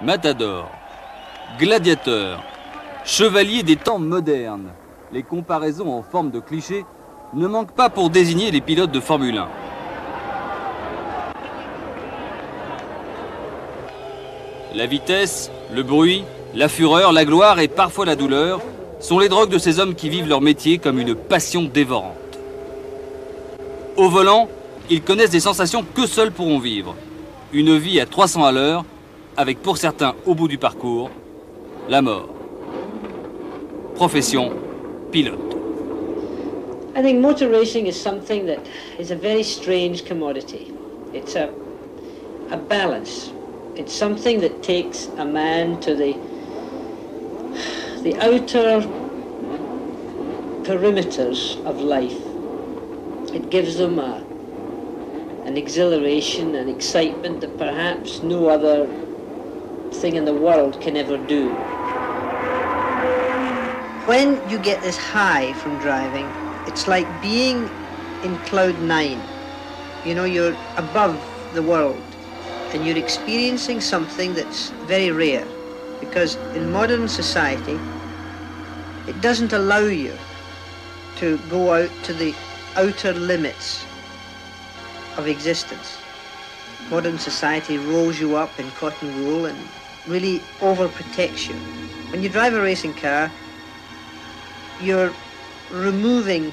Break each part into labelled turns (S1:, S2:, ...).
S1: Matador, gladiateur, chevalier des temps modernes. Les comparaisons en forme de clichés ne manquent pas pour désigner les pilotes de Formule 1. La vitesse, le bruit, la fureur, la gloire et parfois la douleur sont les drogues de ces hommes qui vivent leur métier comme une passion dévorante. Au volant, ils connaissent des sensations que seuls pourront vivre. Une vie à 300 à l'heure, avec pour certains, au bout du parcours, la mort. Profession, pilote.
S2: I think motor racing is something that is a very strange commodity. It's a balance. It's something that takes a man to the outer perimeters of life. It gives them an exhilaration, an excitement that perhaps no other thing in the world can ever do.
S3: When you get this high from driving, it's like being in cloud 9. You know, you're above the world and you're experiencing something that's very rare, because in modern society it doesn't allow you to go out to the outer limits of existence. Modern society rolls you up in cotton wool and really overprotects you. When you drive a racing car, you're removing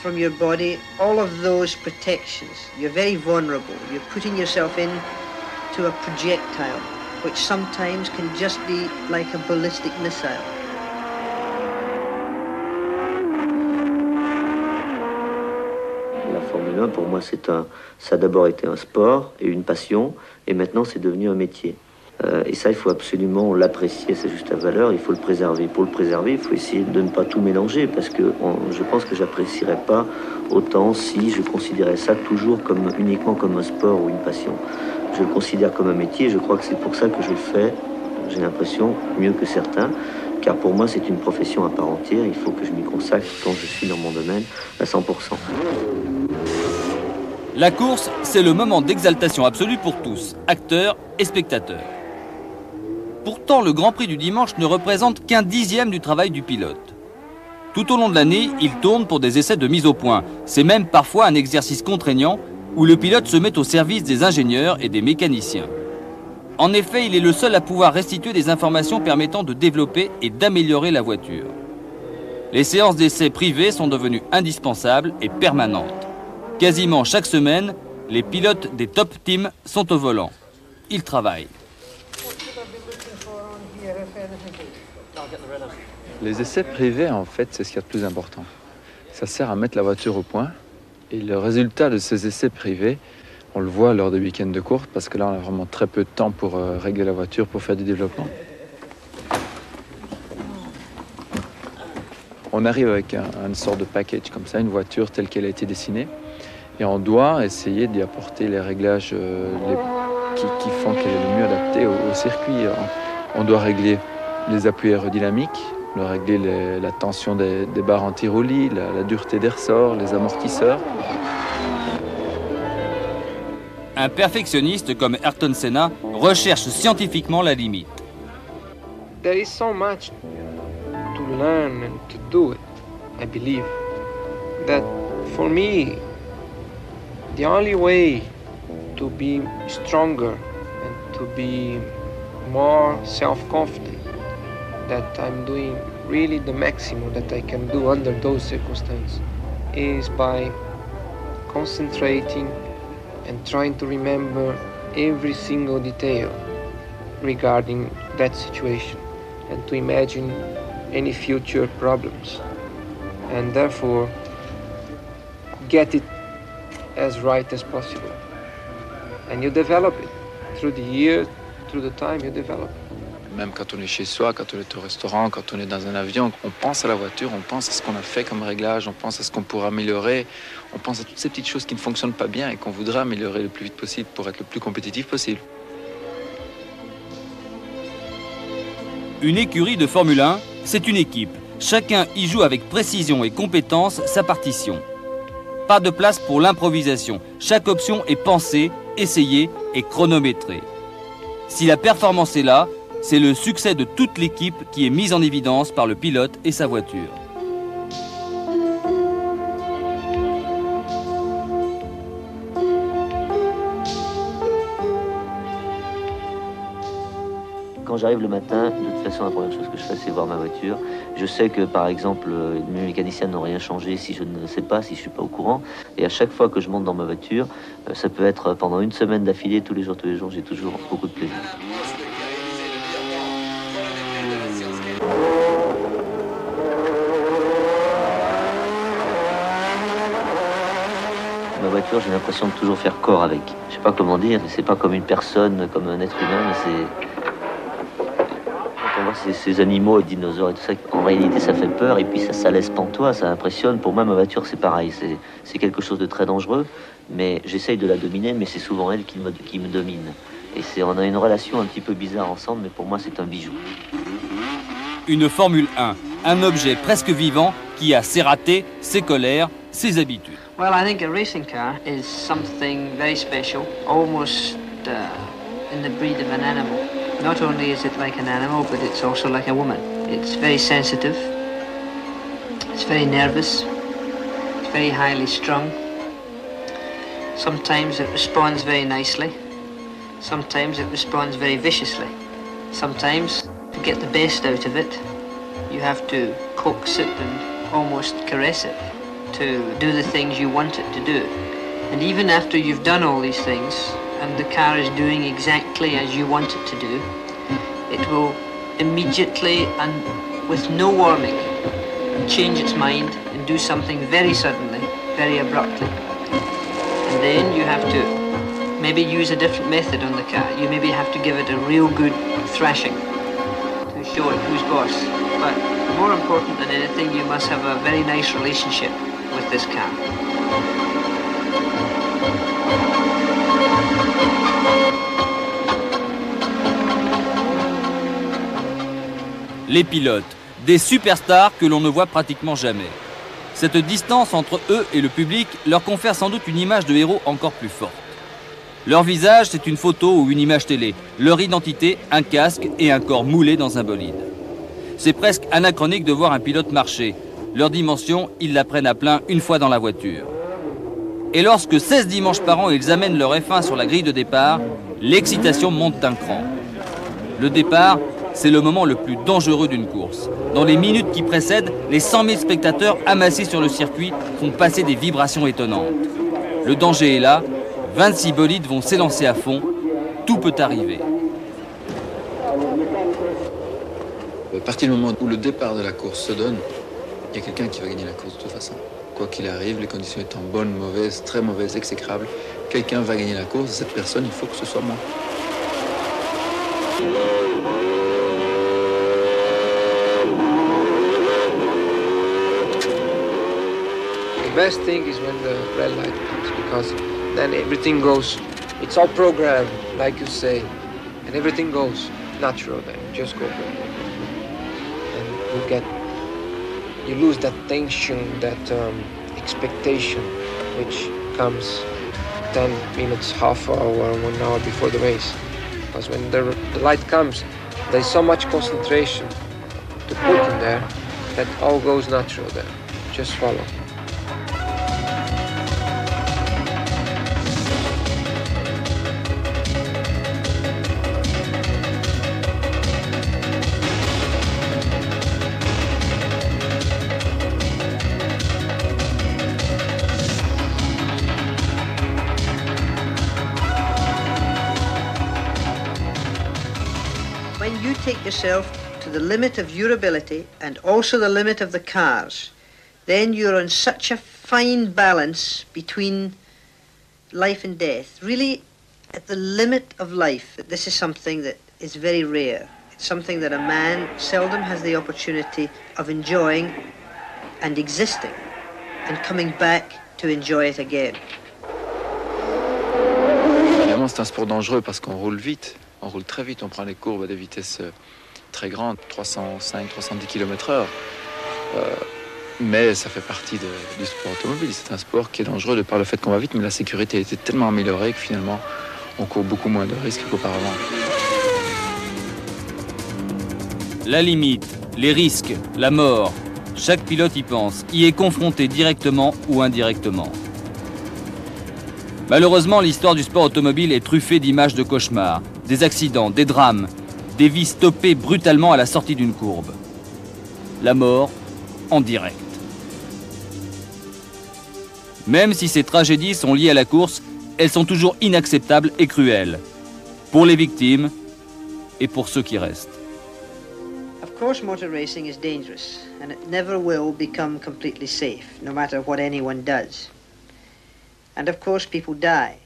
S3: from your body all of those protections. You're very vulnerable. You're putting yourself into a projectile, which sometimes can just be like a ballistic missile.
S4: La Formule 1, pour moi, ça a d'abord été un sport et une passion, et maintenant c'est devenu un métier. Et ça, il faut absolument l'apprécier à sa juste valeur, il faut le préserver. Pour le préserver, il faut essayer de ne pas tout mélanger, parce que je pense que j'apprécierais pas autant si je considérais ça toujours uniquement comme un sport ou une passion. Je le considère comme un métier, et je crois que c'est pour ça que je le fais, j'ai l'impression, mieux que certains, car pour moi c'est une profession à part entière, il faut que je m'y consacre quand je suis dans mon domaine à 100%.
S1: La course, c'est le moment d'exaltation absolue pour tous, acteurs et spectateurs. Pourtant, le Grand Prix du dimanche ne représente qu'un dixième du travail du pilote. Tout au long de l'année, il tourne pour des essais de mise au point. C'est même parfois un exercice contraignant où le pilote se met au service des ingénieurs et des mécaniciens. En effet, il est le seul à pouvoir restituer des informations permettant de développer et d'améliorer la voiture. Les séances d'essais privés sont devenues indispensables et permanentes. Quasiment chaque semaine, les pilotes des top teams sont au volant. Ils travaillent.
S5: Les essais privés, en fait, c'est ce qu'il y a de plus important. Ça sert à mettre la voiture au point. Et le résultat de ces essais privés, on le voit lors des week-ends de course, parce que là, on a vraiment très peu de temps pour régler la voiture, pour faire du développement. On arrive avec une sorte de package comme ça, une voiture telle qu'elle a été dessinée. Et on doit essayer d'y apporter les réglages qui font qu'elle est le mieux adaptée au circuit. On doit régler les appuis aérodynamiques, on doit régler la tension des barres anti-roulis, la dureté des ressorts, les amortisseurs.
S1: Un perfectionniste comme Ayrton Senna recherche scientifiquement la limite.
S6: There is so much to learn and to do it, I believe, that for me, the only way to be stronger and to be more self-confident, that I'm doing really the maximum that I can do under those circumstances, is by concentrating and trying to remember every single detail regarding that situation and to imagine any future problems and therefore get it as right as possible. And you develop it through the years, through the time you develop it.
S5: Même quand on est chez soi, quand on est au restaurant, quand on est dans un avion, on pense à la voiture, on pense à ce qu'on a fait comme réglage, on pense à ce qu'on pourrait améliorer, on pense à toutes ces petites choses qui ne fonctionnent pas bien et qu'on voudrait améliorer le plus vite possible pour être le plus compétitif possible.
S1: Une écurie de Formule 1, c'est une équipe. Chacun y joue avec précision et compétence sa partition. Pas de place pour l'improvisation. Chaque option est pensée, essayée et chronométrée. Si la performance est là, c'est le succès de toute l'équipe qui est mise en évidence par le pilote et sa voiture.
S4: Quand j'arrive le matin, de toute façon, la première chose que je fais, c'est voir ma voiture. Je sais que, par exemple, mes mécaniciens n'ont rien changé si je ne sais pas, si je ne suis pas au courant. Et à chaque fois que je monte dans ma voiture, ça peut être pendant une semaine d'affilée, tous les jours, j'ai toujours beaucoup de plaisir. Ma voiture, j'ai l'impression de toujours faire corps avec. Je sais pas comment dire, c'est pas comme une personne, comme un être humain, mais c'est... Quand on voit ces animaux, les dinosaures et tout ça, en réalité ça fait peur et puis ça laisse pantois, ça impressionne. Pour moi, ma voiture, c'est pareil, c'est quelque chose de très dangereux, mais j'essaye de la dominer, mais c'est souvent elle qui me domine. Et on a une relation un petit peu bizarre ensemble, mais pour moi, c'est un bijou.
S1: Une Formule 1, un objet presque vivant qui a ses ratés, ses colères, ses habitudes.
S2: Well, I think a racing car is something very special, almost in the breed of an animal. Not only is it like an animal, but it's also like a woman. It's very sensitive, it's very nervous, it's very highly strung. Sometimes it responds very nicely, sometimes it responds very viciously. Sometimes, to get the best out of it, you have to coax it and almost caress it to do the things you want it to do. And even after you've done all these things, and the car is doing exactly as you want it to do, it will immediately and with no warning change its mind and do something very suddenly, very abruptly. And then you have to maybe use a different method on the car. You maybe have to give it a real good thrashing to show it who's boss. But more important than anything, you must have a very nice relationship with this car.
S1: Les pilotes, des superstars que l'on ne voit pratiquement jamais. Cette distance entre eux et le public leur confère sans doute une image de héros encore plus forte. Leur visage, c'est une photo ou une image télé. Leur identité, un casque et un corps moulé dans un bolide. C'est presque anachronique de voir un pilote marcher. Leur dimension, ils la prennent à plein une fois dans la voiture. Et lorsque 16 dimanches par an, ils amènent leur F1 sur la grille de départ, l'excitation monte d'un cran. Le départ, c'est le moment le plus dangereux d'une course. Dans les minutes qui précèdent, les 100 000 spectateurs amassés sur le circuit font passer des vibrations étonnantes. Le danger est là, 26 bolides vont s'élancer à fond, tout peut arriver.
S5: À partir du moment où le départ de la course se donne, il y a quelqu'un qui va gagner la course de toute façon. Quoi qu'il arrive, les conditions étant bonnes, mauvaises, très mauvaises, exécrables, quelqu'un va gagner la course et cette personne, il faut que ce soit moi.
S6: The best thing is when the red light comes, because then everything goes, it's all programmed, like you say, and everything goes natural then, just go. And you lose that tension, that expectation, which comes 10 minutes, half hour, 1 hour before the race. Because when the light comes, there's so much concentration to put in there that all goes natural there. Just follow.
S3: When you take yourself to the limit of your ability and also the limit of the cars, then you're on such a fine balance between life and death. Really, at the limit of life, this is something that is very rare. It's something that a man seldom has the opportunity of enjoying and existing and coming back to enjoy it again.
S5: Évidemment, c'est un sport dangereux parce qu'on roule vite. On roule très vite, on prend les courbes à des vitesses très grandes, 305, 310 km/h. Mais ça fait partie du sport automobile. C'est un sport qui est dangereux de par le fait qu'on va vite, mais la sécurité a été tellement améliorée que finalement, on court beaucoup moins de risques qu'auparavant.
S1: La limite, les risques, la mort, chaque pilote y pense, y est confronté directement ou indirectement. Malheureusement, l'histoire du sport automobile est truffée d'images de cauchemars, des accidents, des drames, des vies stoppées brutalement à la sortie d'une courbe. La mort en direct. Même si ces tragédies sont liées à la course, elles sont toujours inacceptables et cruelles. Pour les victimes et pour ceux qui restent.
S3: Of course, motor racing is dangerous, and it never will become completely safe, no matter what anyone does. And of course, people die.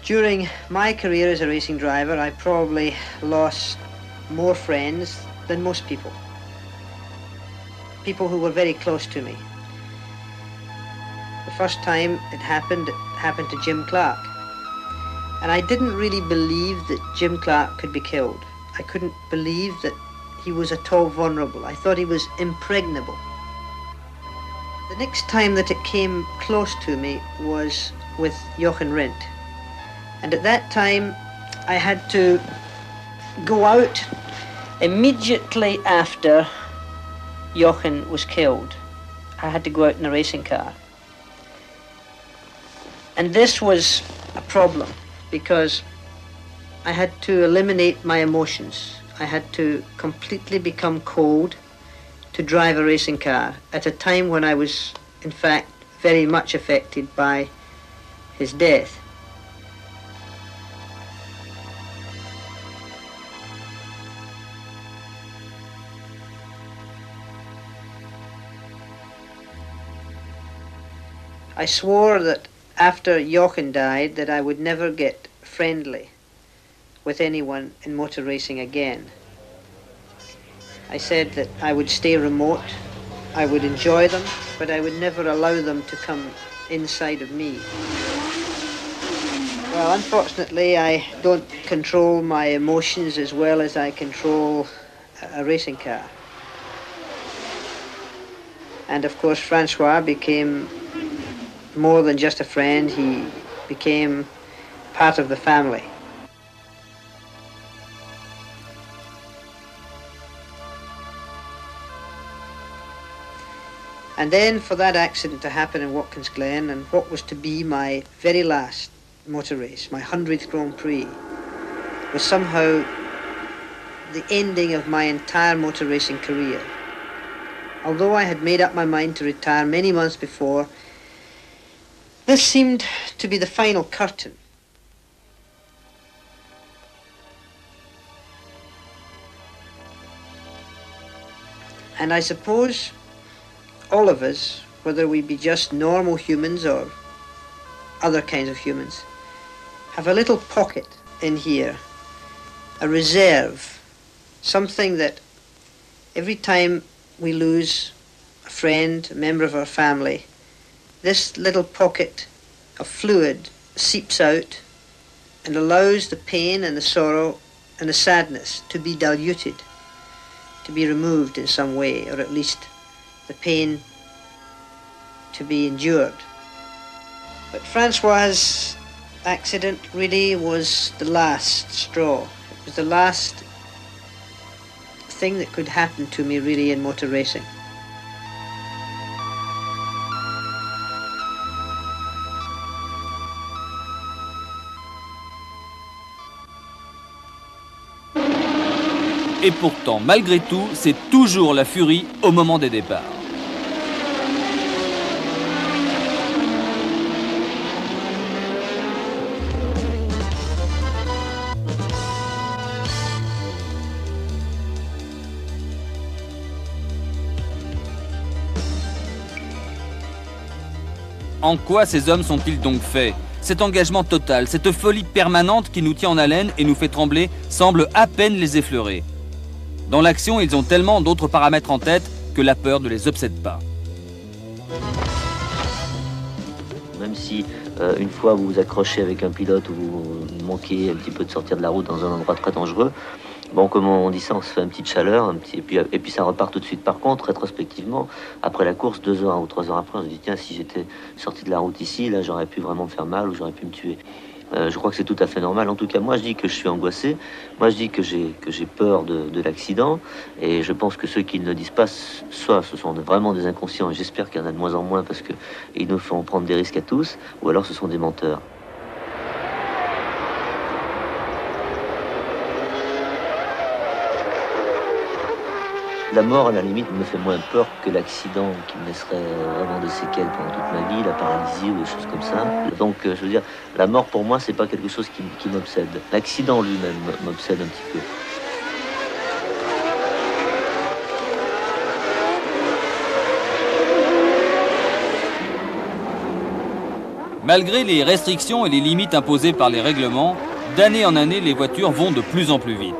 S3: During my career as a racing driver, I probably lost more friends than most people. People who were very close to me. The first time it happened to Jim Clark. And I didn't really believe that Jim Clark could be killed. I couldn't believe that he was at all vulnerable. I thought he was impregnable. The next time that it came close to me was with Jochen Rindt. And at that time, I had to go out immediately after Jochen was killed. I had to go out in a racing car. And this was a problem because I had to eliminate my emotions. I had to completely become cold to drive a racing car at a time when I was, in fact, very much affected by his death. I swore that after Jochen died that I would never get friendly with anyone in motor racing again. I said that I would stay remote, I would enjoy them, but I would never allow them to come inside of me. Well, unfortunately, I don't control my emotions as well as I control a racing car. And of course, Francois became more than just a friend. He became part of the family. And then for that accident to happen in Watkins Glen and what was to be my very last motor race, my 100th Grand Prix, was somehow the ending of my entire motor racing career. Although I had made up my mind to retire many months before, this seemed to be the final curtain. And I suppose all of us, whether we be just normal humans or other kinds of humans, have a little pocket in here, a reserve, something that every time we lose a friend, a member of our family, this little pocket of fluid seeps out and allows the pain and the sorrow and the sadness to be diluted, to be removed in some way, or at least the pain to be endured. But Francois' accident really was the last straw. It was the last thing that could happen to me really in motor racing.
S1: Et pourtant, malgré tout, c'est toujours la furie au moment des départs. En quoi ces hommes sont-ils donc faits? Cet engagement total, cette folie permanente qui nous tient en haleine et nous fait trembler, semble à peine les effleurer. Dans l'action, ils ont tellement d'autres paramètres en tête que la peur ne les obsède pas.
S4: Même même si une fois vous vous accrochez avec un pilote ou vous manquez un petit peu de sortir de la route dans un endroit très dangereux, bon, comme on dit ça, on se fait une petite chaleur, et puis ça repart tout de suite. Par contre, rétrospectivement, après la course, 2 heures ou 3 heures après, on se dit, tiens, si j'étais sorti de la route ici, là, j'aurais pu vraiment me faire mal ou j'aurais pu me tuer. Je crois que c'est tout à fait normal. En tout cas, moi, je dis que je suis angoissé. Moi, je dis que j'ai peur de l'accident. Et je pense que ceux qui ne le disent pas, soit ce sont vraiment des inconscients, et j'espère qu'il y en a de moins en moins parce qu'ils nous font prendre des risques à tous, ou alors ce sont des menteurs. La mort, à la limite, me fait moins peur que l'accident qui me laisserait vraiment des séquelles pendant toute ma vie, la paralysie ou des choses comme ça. Donc, je veux dire, la mort, pour moi, c'est pas quelque chose qui m'obsède. L'accident lui-même m'obsède un petit peu.
S1: Malgré les restrictions et les limites imposées par les règlements, d'année en année, les voitures vont de plus en plus vite.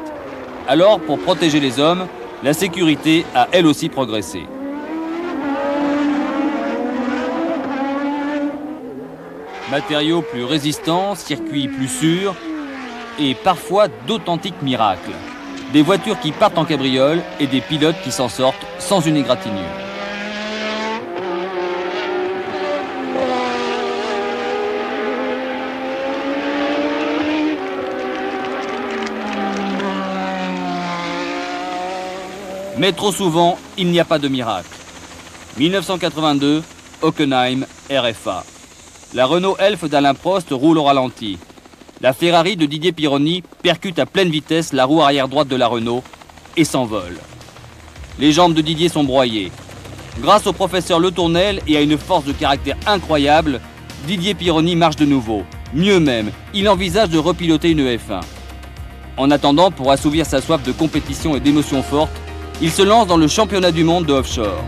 S1: Alors, pour protéger les hommes, la sécurité a elle aussi progressé. Matériaux plus résistants, circuits plus sûrs et parfois d'authentiques miracles. Des voitures qui partent en cabriole et des pilotes qui s'en sortent sans une égratignure. Mais trop souvent, il n'y a pas de miracle. 1982, Hockenheim, RFA. La Renault Elf d'Alain Prost roule au ralenti. La Ferrari de Didier Pironi percute à pleine vitesse la roue arrière droite de la Renault et s'envole. Les jambes de Didier sont broyées. Grâce au professeur Le Tournel et à une force de caractère incroyable, Didier Pironi marche de nouveau. Mieux même, il envisage de repiloter une F1. En attendant, pour assouvir sa soif de compétition et d'émotions fortes, il se lance dans le championnat du monde de offshore.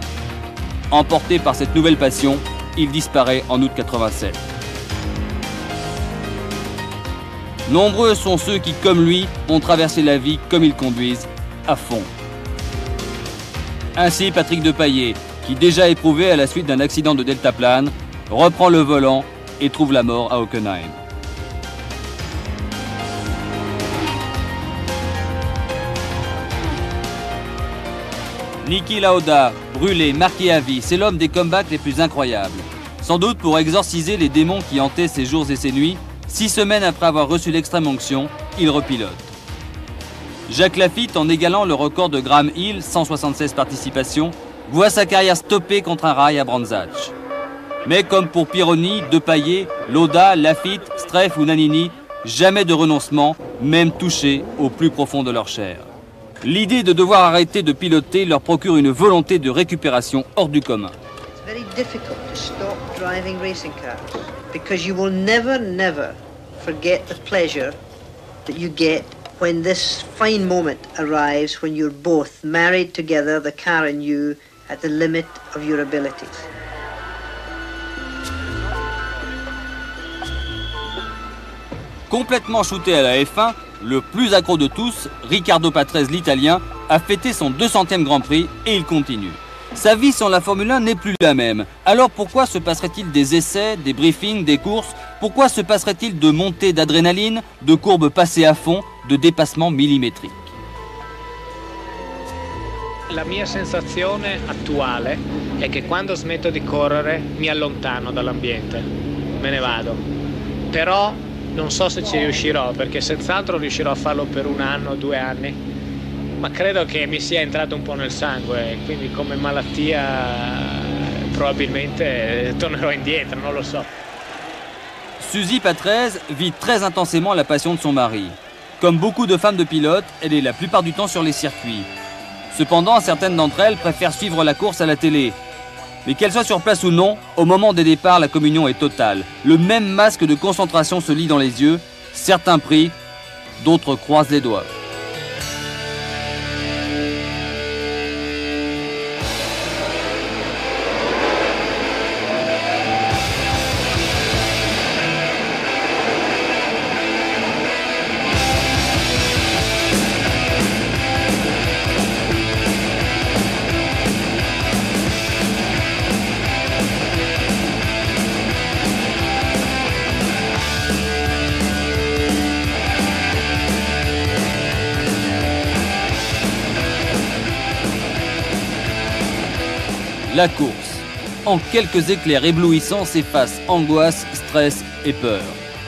S1: Emporté par cette nouvelle passion, il disparaît en août 87. Nombreux sont ceux qui, comme lui, ont traversé la vie comme ils conduisent, à fond. Ainsi, Patrick Depailler, qui déjà éprouvé à la suite d'un accident de deltaplane, reprend le volant et trouve la mort à Hockenheim. Niki Lauda, brûlé, marqué à vie, c'est l'homme des comebacks les plus incroyables. Sans doute pour exorciser les démons qui hantaient ses jours et ses nuits, 6 semaines après avoir reçu l'extrême onction, il repilote. Jacques Lafitte, en égalant le record de Graham Hill, 176 participations, voit sa carrière stoppée contre un rail à Brands Hatch. Mais comme pour Pironi, Depailler, Lauda, Lafitte, Streff ou Nannini, jamais de renoncement, même touché au plus profond de leur chair. L'idée de devoir arrêter de piloter leur procure une volonté de récupération hors du commun.
S3: It's very difficult to stop driving racing cars because you will never forget the pleasure that you get when this fine moment arrives when you're both married together, the car and you, at the limit of your abilities.
S1: Complètement shooté à la F1, le plus accro de tous, Riccardo Patrese l'Italien, a fêté son 200e Grand Prix et il continue. Sa vie sans la Formule 1 n'est plus la même. Alors pourquoi se passerait-il des essais, des briefings, des courses? Pourquoi se passerait-il de montées d'adrénaline, de courbes passées à fond, de dépassements millimétriques?
S7: La mia sensazione attuale è che quando smetto di correre mi allontano dall'ambiente, me ne vado. Però non so se ci riuscirò, perché senz'altro riuscirò a farlo per 1 anno o 2 anni, ma credo che mi sia entrato un po' nel sangue, quindi come malattia probabilmente tornerò indietro, non lo so.
S1: Suzy Patrese vit très intensément la passion de son mari. Comme beaucoup de femmes de pilotes, elle est la plupart du temps sur les circuits. Cependant, certaines d'entre elles préfèrent suivre la course à la télé. Mais qu'elles soient sur place ou non, au moment des départs, la communion est totale. Le même masque de concentration se lit dans les yeux. Certains prient, d'autres croisent les doigts. La course. En quelques éclairs éblouissants s'effacent angoisse, stress et peur.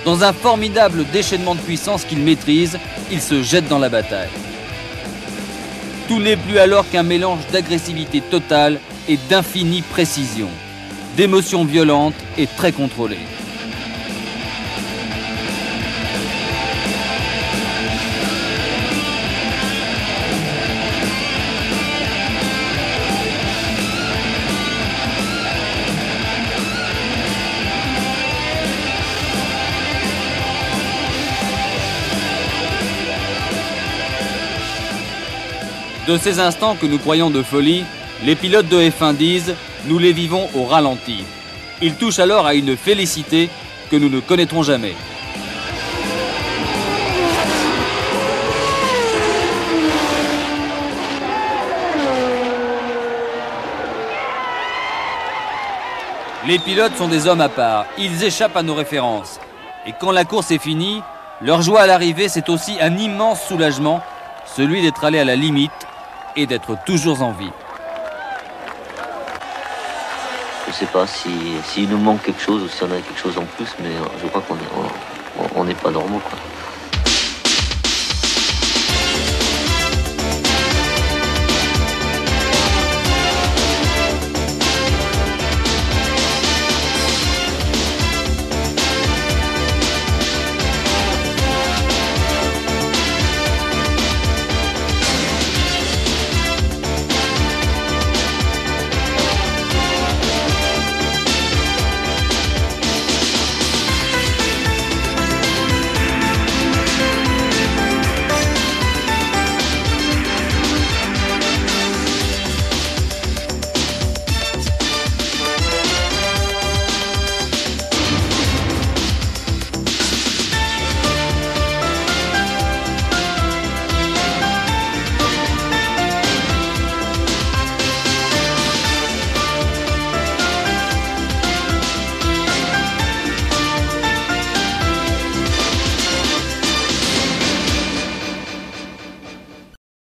S1: Dans un formidable déchaînement de puissance qu'il maîtrise, il se jette dans la bataille. Tout n'est plus alors qu'un mélange d'agressivité totale et d'infinie précision, d'émotions violentes et très contrôlées. De ces instants que nous croyons de folie, les pilotes de F1 disent « nous les vivons au ralenti ». Ils touchent alors à une félicité que nous ne connaîtrons jamais. Les pilotes sont des hommes à part, ils échappent à nos références. Et quand la course est finie, leur joie à l'arrivée, c'est aussi un immense soulagement, celui d'être allé à la limite et d'être toujours en vie.
S4: Je ne sais pas s'il nous manque quelque chose ou si on a quelque chose en plus, mais je crois qu'on n'est pas normaux, quoi.